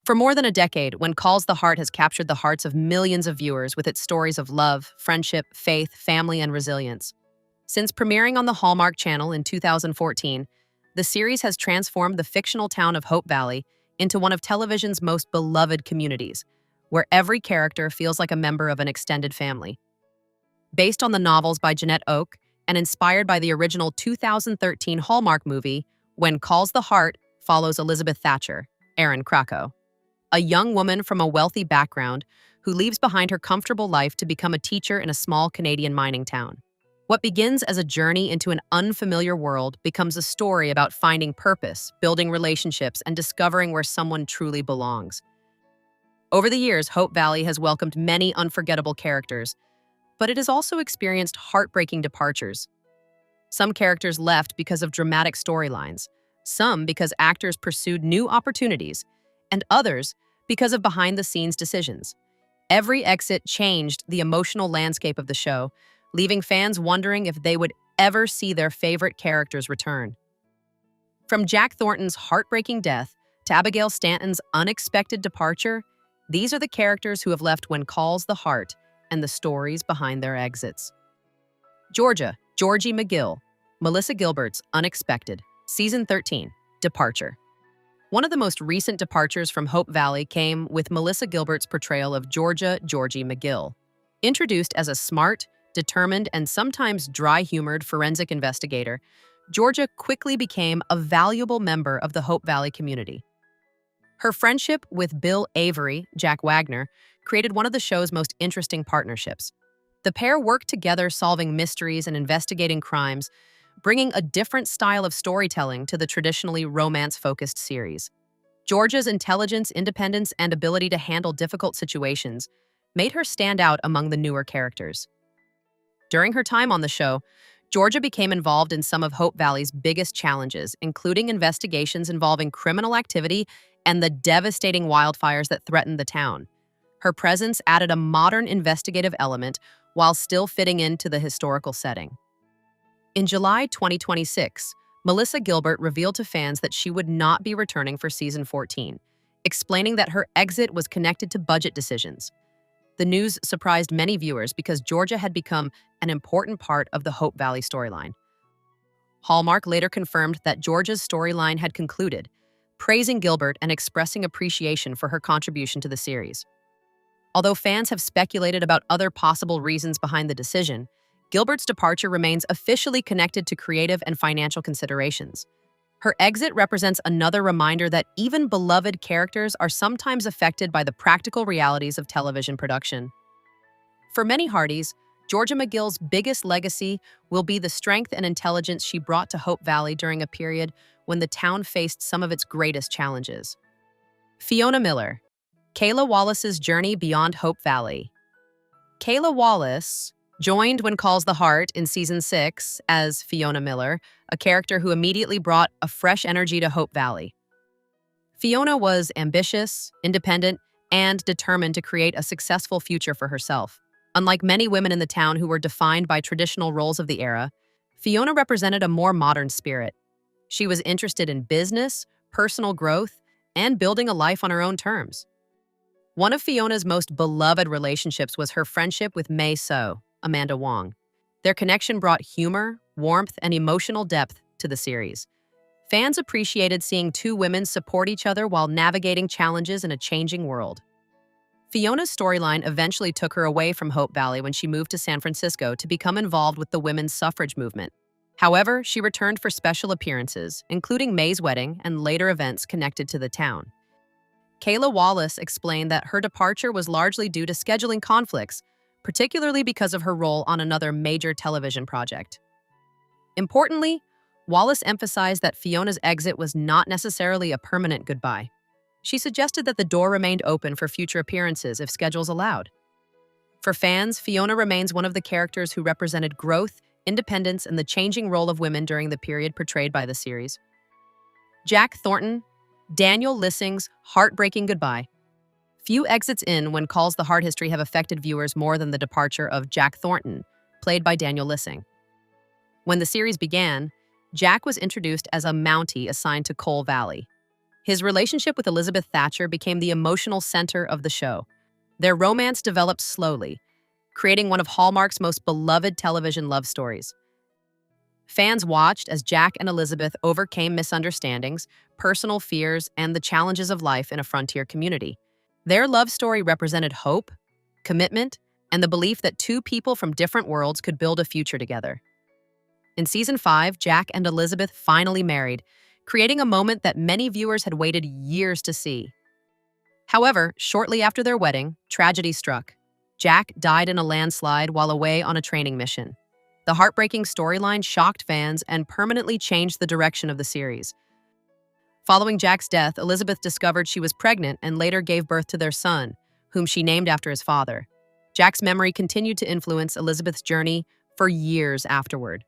For more than a decade, When Calls the Heart has captured the hearts of millions of viewers with its stories of love, friendship, faith, family, and resilience. Since premiering on the Hallmark Channel in 2014, the series has transformed the fictional town of Hope Valley into one of television's most beloved communities, where every character feels like a member of an extended family. Based on the novels by Janette Oke and inspired by the original 2013 Hallmark movie, When Calls the Heart follows Elizabeth Thatcher, Erin Krakow, a young woman from a wealthy background who leaves behind her comfortable life to become a teacher in a small Canadian mining town. What begins as a journey into an unfamiliar world becomes a story about finding purpose, building relationships, and discovering where someone truly belongs. Over the years, Hope Valley has welcomed many unforgettable characters, but it has also experienced heartbreaking departures. Some characters left because of dramatic storylines, some because actors pursued new opportunities, and others because of behind-the-scenes decisions. Every exit changed the emotional landscape of the show, leaving fans wondering if they would ever see their favorite characters return. From Jack Thornton's heartbreaking death to Abigail Stanton's unexpected departure, these are the characters who have left When Calls the Heart and the stories behind their exits. Georgie McGill, Melissa Gilbert's Unexpected, Season 13, Departure. One of the most recent departures from Hope Valley came with Melissa Gilbert's portrayal of Georgie McGill. Introduced as a smart, determined, and sometimes dry-humored forensic investigator, Georgia quickly became a valuable member of the Hope Valley community. Her friendship with Bill Avery, Jack Wagner, created one of the show's most interesting partnerships. The pair worked together solving mysteries and investigating crimes, bringing a different style of storytelling to the traditionally romance-focused series. Georgia's intelligence, independence, and ability to handle difficult situations made her stand out among the newer characters. During her time on the show, Georgia became involved in some of Hope Valley's biggest challenges, including investigations involving criminal activity and the devastating wildfires that threatened the town. Her presence added a modern investigative element while still fitting into the historical setting. In July 2026, Melissa Gilbert revealed to fans that she would not be returning for Season 14, explaining that her exit was connected to budget decisions. The news surprised many viewers because Georgia had become an important part of the Hope Valley storyline. Hallmark later confirmed that Georgia's storyline had concluded, praising Gilbert and expressing appreciation for her contribution to the series. Although fans have speculated about other possible reasons behind the decision, Gilbert's departure remains officially connected to creative and financial considerations. Her exit represents another reminder that even beloved characters are sometimes affected by the practical realities of television production. For many hearties, Georgie McGill's biggest legacy will be the strength and intelligence she brought to Hope Valley during a period when the town faced some of its greatest challenges. Fiona Miller, Kayla Wallace's journey beyond Hope Valley. Kayla Wallace joined When Calls the Heart in Season 6 as Fiona Miller, a character who immediately brought a fresh energy to Hope Valley. Fiona was ambitious, independent, and determined to create a successful future for herself. Unlike many women in the town who were defined by traditional roles of the era, Fiona represented a more modern spirit. She was interested in business, personal growth, and building a life on her own terms. One of Fiona's most beloved relationships was her friendship with May So, Amanda Wong. Their connection brought humor, warmth, and emotional depth to the series. Fans appreciated seeing two women support each other while navigating challenges in a changing world. Fiona's storyline eventually took her away from Hope Valley when she moved to San Francisco to become involved with the women's suffrage movement. However, she returned for special appearances, including May's wedding and later events connected to the town. Kayla Wallace explained that her departure was largely due to scheduling conflicts, particularly because of her role on another major television project. Importantly, Wallace emphasized that Fiona's exit was not necessarily a permanent goodbye. She suggested that the door remained open for future appearances if schedules allowed. For fans, Fiona remains one of the characters who represented growth, independence, and the changing role of women during the period portrayed by the series. Jack Thornton, Daniel Lissing's heartbreaking goodbye. Few exits in When Calls the Heart history have affected viewers more than the departure of Jack Thornton, played by Daniel Lissing. When the series began, Jack was introduced as a Mountie assigned to Coal Valley. His relationship with Elizabeth Thatcher became the emotional center of the show. Their romance developed slowly, creating one of Hallmark's most beloved television love stories. Fans watched as Jack and Elizabeth overcame misunderstandings, personal fears, and the challenges of life in a frontier community. Their love story represented hope, commitment, and the belief that two people from different worlds could build a future together. In season 5, Jack and Elizabeth finally married, creating a moment that many viewers had waited years to see. However, shortly after their wedding, tragedy struck. Jack died in a landslide while away on a training mission. The heartbreaking storyline shocked fans and permanently changed the direction of the series. Following Jack's death, Elizabeth discovered she was pregnant and later gave birth to their son, whom she named after his father. Jack's memory continued to influence Elizabeth's journey for years afterward.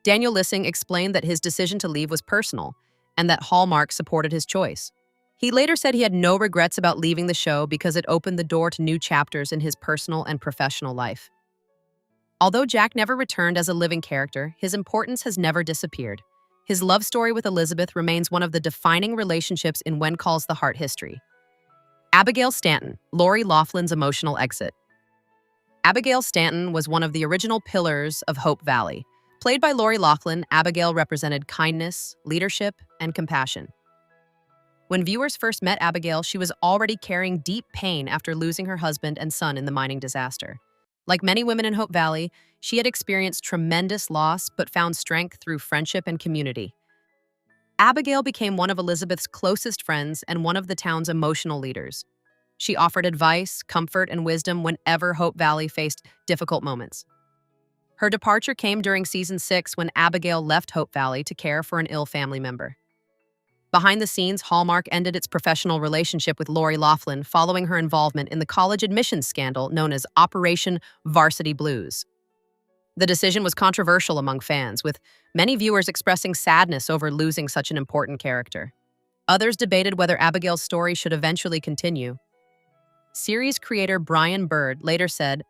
Daniel Lissing explained that his decision to leave was personal and that Hallmark supported his choice. He later said he had no regrets about leaving the show because it opened the door to new chapters in his personal and professional life. Although Jack never returned as a living character, his importance has never disappeared. His love story with Elizabeth remains one of the defining relationships in When Calls the Heart history. Abigail Stanton, Lori Loughlin's emotional exit. Abigail Stanton was one of the original pillars of Hope Valley. Played by Lori Loughlin, Abigail represented kindness, leadership, and compassion. When viewers first met Abigail, she was already carrying deep pain after losing her husband and son in the mining disaster. Like many women in Hope Valley, she had experienced tremendous loss but found strength through friendship and community. Abigail became one of Elizabeth's closest friends and one of the town's emotional leaders. She offered advice, comfort, and wisdom whenever Hope Valley faced difficult moments. Her departure came during season 6 when Abigail left Hope Valley to care for an ill family member. Behind the scenes, Hallmark ended its professional relationship with Lori Loughlin following her involvement in the college admissions scandal known as Operation Varsity Blues. The decision was controversial among fans, with many viewers expressing sadness over losing such an important character. Others debated whether Abigail's story should eventually continue. Series creator Brian Bird later said,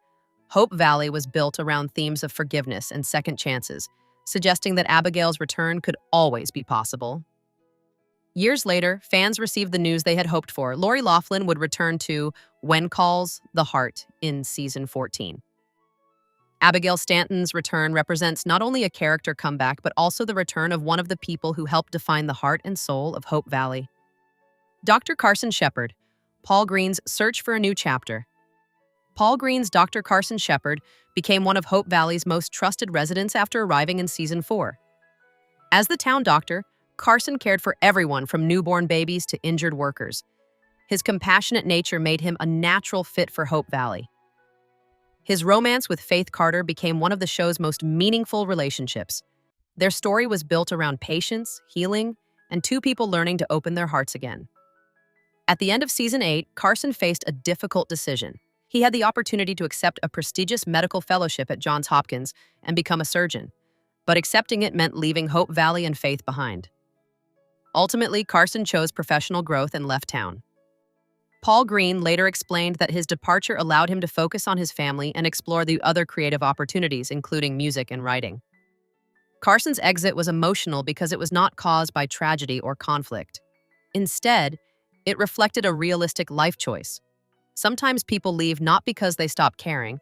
"Hope Valley was built around themes of forgiveness and second chances, suggesting that Abigail's return could always be possible." Years later, fans received the news they had hoped for. Lori Loughlin would return to When Calls the Heart in season 14. Abigail Stanton's return represents not only a character comeback, but also the return of one of the people who helped define the heart and soul of Hope Valley. Dr. Carson Shepard, Paul Green's search for a new chapter. Paul Green's Dr. Carson Shepard became one of Hope Valley's most trusted residents after arriving in season 4. As the town doctor, Carson cared for everyone from newborn babies to injured workers. His compassionate nature made him a natural fit for Hope Valley. His romance with Faith Carter became one of the show's most meaningful relationships. Their story was built around patience, healing, and two people learning to open their hearts again. At the end of season 8, Carson faced a difficult decision. He had the opportunity to accept a prestigious medical fellowship at Johns Hopkins and become a surgeon, but accepting it meant leaving Hope Valley and Faith behind. Ultimately, Carson chose professional growth and left town. Paul Green later explained that his departure allowed him to focus on his family and explore the other creative opportunities, including music and writing. Carson's exit was emotional because it was not caused by tragedy or conflict. Instead, it reflected a realistic life choice. Sometimes people leave not because they stop caring,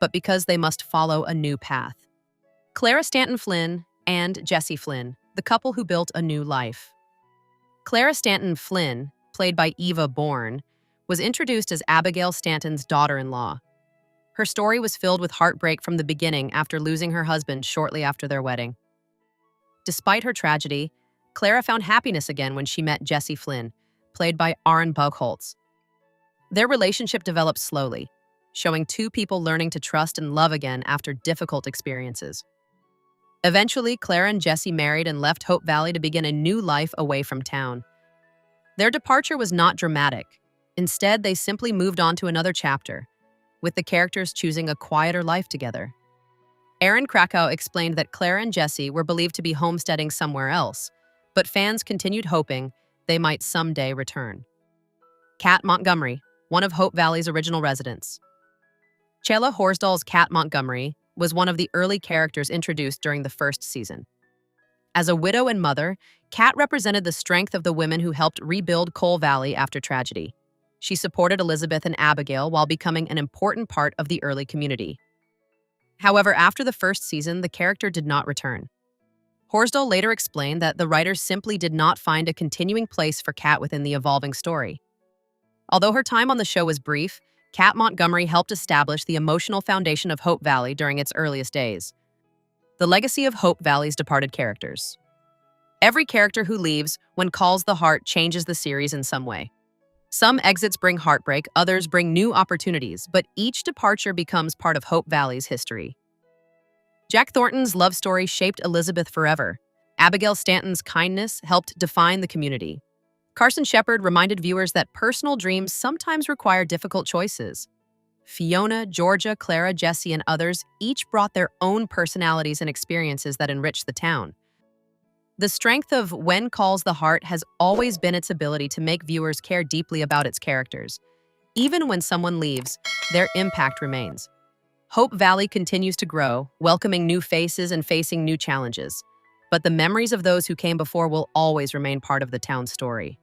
but because they must follow a new path. Clara Stanton Flynn and Jesse Flynn, the couple who built a new life. Clara Stanton Flynn, played by Eva Bourne, was introduced as Abigail Stanton's daughter-in-law. Her story was filled with heartbreak from the beginning after losing her husband shortly after their wedding. Despite her tragedy, Clara found happiness again when she met Jesse Flynn, played by Aaron Buchholz. Their relationship developed slowly, showing two people learning to trust and love again after difficult experiences. Eventually, Clara and Jesse married and left Hope Valley to begin a new life away from town. Their departure was not dramatic. Instead, they simply moved on to another chapter, with the characters choosing a quieter life together. Erin Krakow explained that Clara and Jesse were believed to be homesteading somewhere else, but fans continued hoping they might someday return. Kat Montgomery, one of Hope Valley's original residents. Chela Horsdal's Kat Montgomery was one of the early characters introduced during the first season. As a widow and mother, Kat represented the strength of the women who helped rebuild Coal Valley after tragedy. She supported Elizabeth and Abigail while becoming an important part of the early community. However, after the first season, the character did not return. Horsdale later explained that the writers simply did not find a continuing place for Kat within the evolving story. Although her time on the show was brief, Kat Montgomery helped establish the emotional foundation of Hope Valley during its earliest days. The legacy of Hope Valley's departed characters. Every character who leaves when calls the heart changes the series in some way. Some exits bring heartbreak, others bring new opportunities, but each departure becomes part of Hope Valley's history. Jack Thornton's love story shaped Elizabeth forever. Abigail Stanton's kindness helped define the community. Carson Shepard reminded viewers that personal dreams sometimes require difficult choices. Fiona, Georgia, Clara, Jesse, and others each brought their own personalities and experiences that enriched the town. The strength of When Calls the Heart has always been its ability to make viewers care deeply about its characters. Even when someone leaves, their impact remains. Hope Valley continues to grow, welcoming new faces and facing new challenges. But the memories of those who came before will always remain part of the town's story.